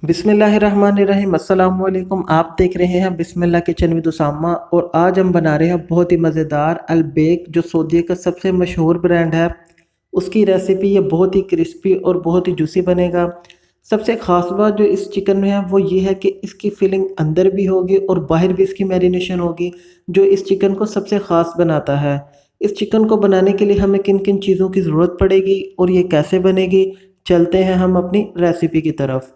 बिस्मिल्लाहिर्रहमानिर्रहीम अस्सलाम वालेकुम। आप देख रहे हैं बिस्मिल्लाह किचन विद उसामा और आज हम बना रहे हैं बहुत ही मज़ेदार अलबेक जो सऊदी का सबसे मशहूर ब्रांड है। उसकी रेसिपी ये बहुत ही क्रिस्पी और बहुत ही जूसी बनेगा। सबसे ख़ास बात जो इस चिकन में है वो ये है कि इसकी फिलिंग अंदर भी होगी और बाहर भी इसकी मैरिनेशन होगी, जो इस चिकन को सबसे ख़ास बनाता है। इस चिकन को बनाने के लिए हमें किन किन चीज़ों की ज़रूरत पड़ेगी और ये कैसे बनेगी, चलते हैं हम अपनी रेसिपी की तरफ।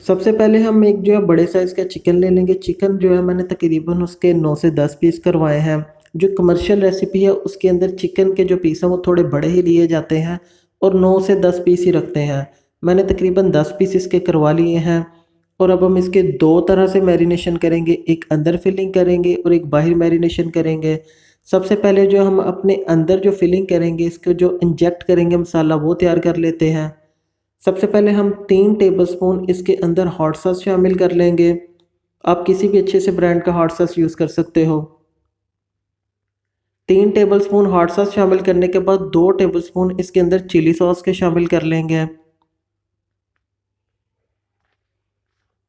सबसे पहले हम एक जो है बड़े साइज़ का चिकन ले लेंगे। चिकन जो है मैंने तकरीबन उसके 9 से 10 पीस करवाए हैं। जो कमर्शियल रेसिपी है उसके अंदर चिकन के जो पीस हैं वो थोड़े बड़े ही लिए जाते हैं और 9 से 10 पीस ही रखते हैं। मैंने तकरीबन 10 पीस इसके करवा लिए हैं और अब हम इसके दो तरह से मैरिनेशन करेंगे, एक अंदर फिलिंग करेंगे और एक बाहर मैरिनेशन करेंगे। सबसे पहले जो हम अपने अंदर जो फिलिंग करेंगे, इसको जो इंजेक्ट करेंगे मसाला, वो तैयार कर लेते हैं। सबसे पहले हम 3 टेबलस्पून इसके अंदर हॉट सॉस शामिल कर लेंगे। आप किसी भी अच्छे से ब्रांड का हॉट सॉस यूज़ कर सकते हो। 3 टेबलस्पून हॉट सॉस शामिल करने के बाद 2 टेबलस्पून इसके अंदर चिली सॉस के शामिल कर लेंगे।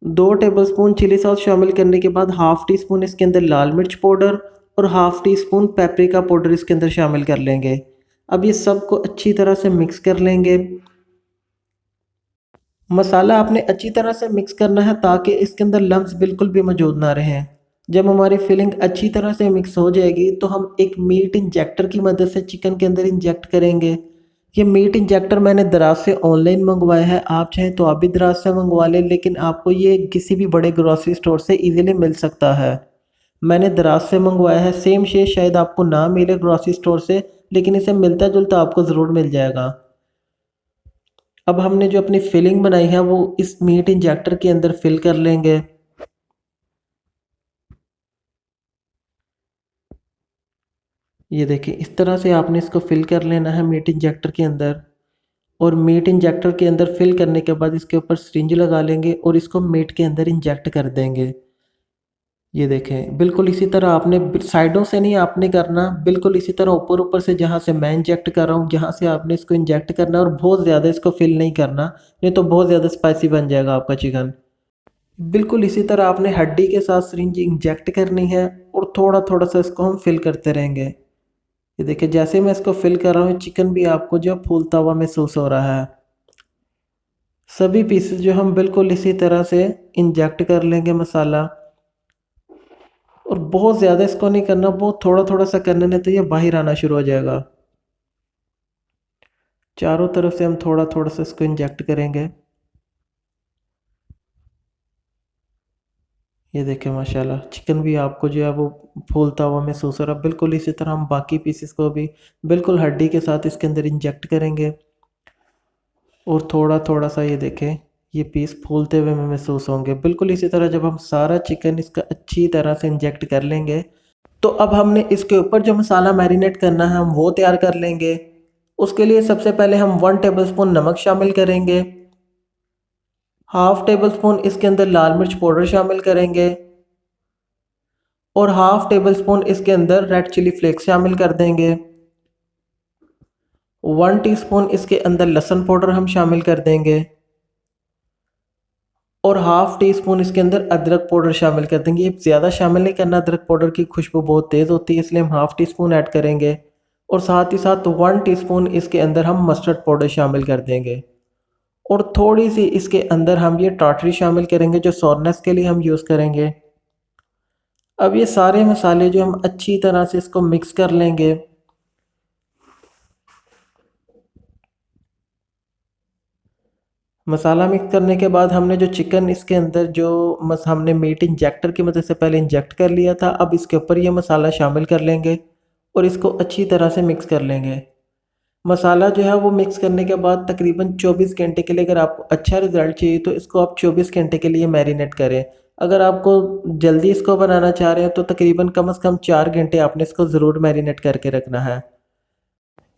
2 टेबलस्पून चिली सॉस शामिल करने के बाद हाफ़ टी स्पून इसके अंदर लाल मिर्च पाउडर और half tea spoon paprika powder इसके अंदर शामिल कर लेंगे। अब ये सब को अच्छी तरह से मिक्स कर लेंगे। मसाला आपने अच्छी तरह से मिक्स करना है ताकि इसके अंदर लम्स बिल्कुल भी मौजूद ना रहें। जब हमारी फिलिंग अच्छी तरह से मिक्स हो जाएगी तो हम एक मीट इंजेक्टर की मदद से चिकन के अंदर इंजेक्ट करेंगे। ये मीट इंजेक्टर मैंने दराज से ऑनलाइन मंगवाया है, आप चाहें तो आप भी दराज से मंगवा लें, लेकिन आपको ये किसी भी बड़े ग्रॉसरी स्टोर से इजीली मिल सकता है। मैंने दराज से मंगवाया है। सेम शेप शायद आपको ना मिले ग्रॉसरी स्टोर से, लेकिन इसे मिलता जुलता आपको ज़रूर मिल जाएगा। अब हमने जो अपनी फिलिंग बनाई है वो इस मीट इंजेक्टर के अंदर फिल कर लेंगे। ये देखिए इस तरह से आपने इसको फिल कर लेना है मीट इंजेक्टर के अंदर। और मीट इंजेक्टर के अंदर फिल करने के बाद इसके ऊपर सिरिंज लगा लेंगे और इसको मीट के अंदर इंजेक्ट कर देंगे। ये देखें बिल्कुल इसी तरह आपने साइडों से नहीं आपने करना, बिल्कुल इसी तरह ऊपर ऊपर से जहाँ से मैं इंजेक्ट कर रहा हूँ जहाँ से आपने इसको इंजेक्ट करना है, और बहुत ज़्यादा इसको फिल नहीं करना, नहीं तो बहुत ज़्यादा स्पाइसी बन जाएगा आपका चिकन। बिल्कुल इसी तरह आपने हड्डी के साथ सिरिंज इंजेक्ट करनी है और थोड़ा थोड़ा सा इसको हम फिल करते रहेंगे। ये देखिए जैसे मैं इसको फिल कर रहा हूँ चिकन भी आपको जो फूलता हुआ महसूस हो रहा है। सभी पीसेस जो हम बिल्कुल इसी तरह से इंजेक्ट कर लेंगे मसाला। और बहुत ज़्यादा इसको नहीं करना, बहुत थोड़ा थोड़ा सा करने नहीं तो ये बाहर आना शुरू हो जाएगा। चारों तरफ से हम थोड़ा थोड़ा सा इसको इंजेक्ट करेंगे। ये देखें माशाल्लाह चिकन भी आपको जो है वो फूलता हुआ महसूस हो रहा है। बिल्कुल इसी तरह हम बाकी पीसेस को भी बिल्कुल हड्डी के साथ इसके अंदर इंजेक्ट करेंगे और थोड़ा थोड़ा सा ये देखें ये पीस फूलते हुए हमें महसूस होंगे। बिल्कुल इसी तरह जब हम सारा चिकन इसका अच्छी तरह से इंजेक्ट कर लेंगे तो अब हमने इसके ऊपर जो मसाला मैरिनेट करना है हम वो तैयार कर लेंगे। उसके लिए सबसे पहले हम 1 टेबलस्पून नमक शामिल करेंगे। हाफ़ टेबल स्पून इसके अंदर लाल मिर्च पाउडर शामिल करेंगे और हाफ़ टेबल स्पून इसके अंदर रेड चिली फ्लेक्स शामिल कर देंगे। 1 टीस्पून इसके अंदर लहसुन पाउडर हम शामिल कर देंगे और हाफ़ टी स्पून इसके अंदर अदरक पाउडर शामिल कर देंगे। ये ज़्यादा शामिल नहीं करना, अदरक पाउडर की खुशबू बहुत तेज़ होती है इसलिए हम हाफ़ टी स्पून ऐड करेंगे। और साथ ही साथ 1 टीस्पून इसके अंदर हम मस्टर्ड पाउडर शामिल कर देंगे और थोड़ी सी इसके अंदर हम ये टाटरी शामिल करेंगे जो सॉरनेस के लिए हम यूज़ करेंगे। अब ये सारे मसाले जो हम अच्छी तरह से इसको मिक्स कर लेंगे। मसाला मिक्स करने के बाद हमने जो चिकन इसके अंदर जो हमने मीट इंजेक्टर की मदद से पहले इंजेक्ट कर लिया था, अब इसके ऊपर ये मसाला शामिल कर लेंगे और इसको अच्छी तरह से मिक्स कर लेंगे। मसाला जो है वो मिक्स करने के बाद तकरीबन 24 घंटे के लिए, अगर आपको अच्छा रिज़ल्ट चाहिए तो इसको आप 24 घंटे के लिए मैरिनेट करें। अगर आपको जल्दी इसको बनाना चाह रहे हैं तो तकरीबन कम से कम 4 घंटे आपने इसको ज़रूर मैरिनेट करके रखना है।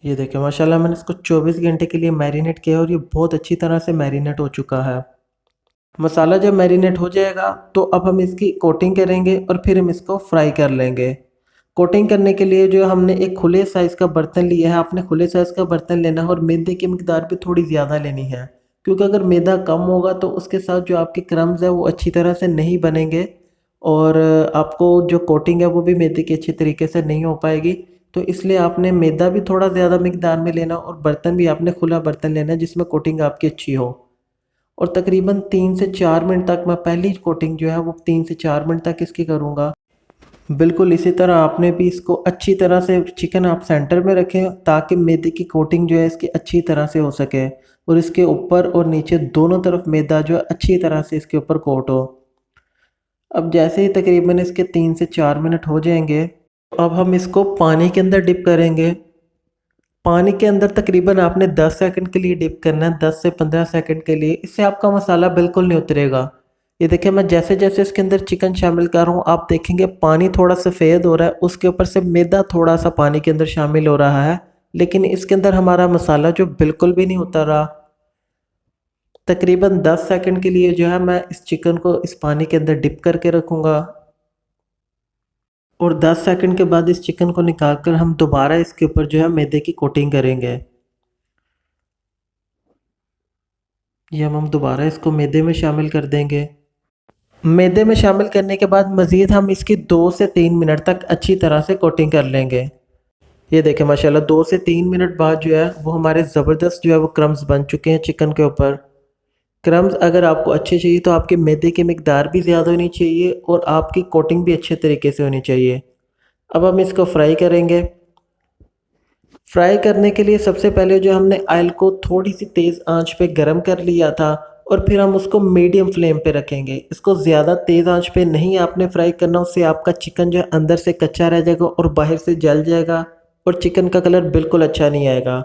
ये देखिए माशाल्लाह मैंने इसको 24 घंटे के लिए मैरिनेट किया और ये बहुत अच्छी तरह से मैरिनेट हो चुका है। मसाला जब मैरिनेट हो जाएगा तो अब हम इसकी कोटिंग करेंगे और फिर हम इसको फ्राई कर लेंगे। कोटिंग करने के लिए जो हमने एक खुले साइज़ का बर्तन लिया है, आपने खुले साइज़ का बर्तन लेना है और मैदे की मकदार भी थोड़ी ज़्यादा लेनी है। क्योंकि अगर मैदा कम होगा तो उसके साथ जो आपके क्रम्स है वो अच्छी तरह से नहीं बनेंगे और आपको जो कोटिंग है वो भी मैदे की अच्छी तरीके से नहीं हो पाएगी। तो इसलिए आपने मैदा भी थोड़ा ज़्यादा मिकदार में लेना और बर्तन भी आपने खुला बर्तन लेना है जिसमें कोटिंग आपकी अच्छी हो। और तकरीबन 3 से 4 मिनट तक मैं पहली कोटिंग जो है वो 3 से 4 मिनट तक इसकी करूँगा। बिल्कुल इसी तरह आपने भी इसको अच्छी तरह से चिकन आप सेंटर में रखें ताकि मैदे की कोटिंग जो है इसकी अच्छी तरह से हो सके और इसके ऊपर और नीचे दोनों तरफ मैदा जो है अच्छी तरह से इसके ऊपर कोट हो। अब जैसे ही तकरीबन इसके 3 से 4 मिनट हो जाएंगे, अब हम इसको पानी के अंदर डिप करेंगे। पानी के अंदर तकरीबन आपने 10 सेकंड के लिए डिप करना है, 10 से 15 सेकंड के लिए। इससे आपका मसाला बिल्कुल नहीं उतरेगा। ये देखिए मैं जैसे जैसे इसके अंदर चिकन शामिल कर रहा हूँ आप देखेंगे पानी थोड़ा सफ़ेद हो रहा है, उसके ऊपर से मैदा थोड़ा सा पानी के अंदर शामिल हो रहा है, लेकिन इसके अंदर हमारा मसाला जो बिल्कुल भी नहीं उतर रहा। तकरीबन 10 सेकंड के लिए जो है मैं इस चिकन को इस पानी के अंदर डिप करके रखूँगा और 10 सेकंड के बाद इस चिकन को निकाल कर हम दोबारा इसके ऊपर जो है मैदे की कोटिंग करेंगे। ये हम दोबारा इसको मैदे में शामिल कर देंगे। मैदे में शामिल करने के बाद मज़ीद हम इसकी 2 से 3 मिनट तक अच्छी तरह से कोटिंग कर लेंगे। ये देखें माशाल्लाह 2 से 3 मिनट बाद जो है वो हमारे ज़बरदस्त जो है वो क्रम्स बन चुके हैं चिकन के ऊपर। क्रम्स अगर आपको अच्छे चाहिए तो आपके मैदे की मिकदार भी ज़्यादा होनी चाहिए और आपकी कोटिंग भी अच्छे तरीके से होनी चाहिए। अब हम इसको फ्राई करेंगे। फ्राई करने के लिए सबसे पहले जो हमने ऑयल को थोड़ी सी तेज़ आंच पे गरम कर लिया था और फिर हम उसको मीडियम फ्लेम पे रखेंगे। इसको ज़्यादा तेज़ आंच पे नहीं आपने फ्राई करना, उससे आपका चिकन जो है अंदर से कच्चा रह जाएगा और बाहर से जल जाएगा और चिकन का कलर बिल्कुल अच्छा नहीं आएगा।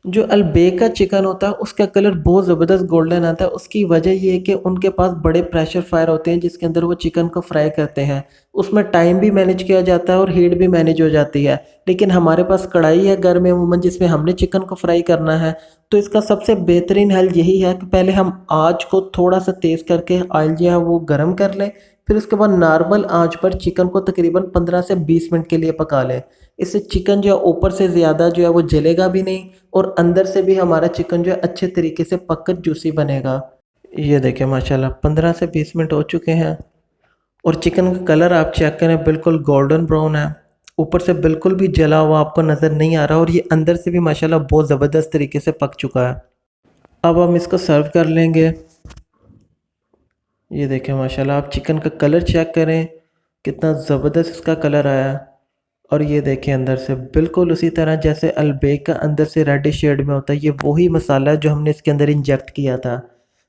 जो अलबेक का चिकन होता है उसका कलर बहुत ज़बरदस्त गोल्डन आता है। उसकी वजह ये है कि उनके पास बड़े प्रेशर फायर होते हैं जिसके अंदर वो चिकन को फ्राई करते हैं। उसमें टाइम भी मैनेज किया जाता है और हीट भी मैनेज हो जाती है। लेकिन हमारे पास कढ़ाई है घर में अमूमन जिसमें हमने चिकन को फ्राई करना है, तो इसका सबसे बेहतरीन हल यही है कि पहले हम आँच को थोड़ा सा तेज़ करके ऑयल जो है वो गर्म कर लें। फिर उसके बाद नॉर्मल आंच पर चिकन को तकरीबन 15 से 20 मिनट के लिए पका लें। इससे चिकन जो है ऊपर से ज़्यादा जो है वो जलेगा भी नहीं और अंदर से भी हमारा चिकन जो है अच्छे तरीके से पककर जूसी बनेगा। ये देखिए माशाल्लाह 15 से 20 मिनट हो चुके हैं और चिकन का कलर आप चेक करें बिल्कुल गोल्डन ब्राउन है। ऊपर से बिल्कुल भी जला हुआ आपको नज़र नहीं आ रहा और ये अंदर से भी माशाल्लाह बहुत ज़बरदस्त तरीके से पक चुका है। अब हम इसको सर्व कर लेंगे। ये देखें माशाल्लाह आप चिकन का कलर चेक करें कितना ज़बरदस्त इसका कलर आया है। और ये देखें अंदर से बिल्कुल उसी तरह जैसे अलबेक का अंदर से रेडिश शेड में होता है, ये वही मसाला है जो हमने इसके अंदर इंजेक्ट किया था।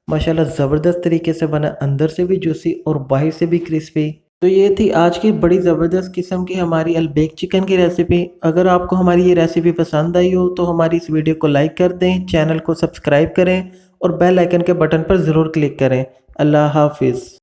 माशाल्लाह ज़बरदस्त तरीके से बना, अंदर से भी जूसी और बाहर से भी क्रिस्पी। तो ये थी आज की बड़ी ज़बरदस्त किस्म की हमारी अलबेक चिकन की रेसिपी। अगर आपको हमारी ये रेसिपी पसंद आई हो तो हमारी इस वीडियो को लाइक कर दें, चैनल को सब्सक्राइब करें और बेल आइकन के बटन पर ज़रूर क्लिक करें। अल्लाह हाफिज़।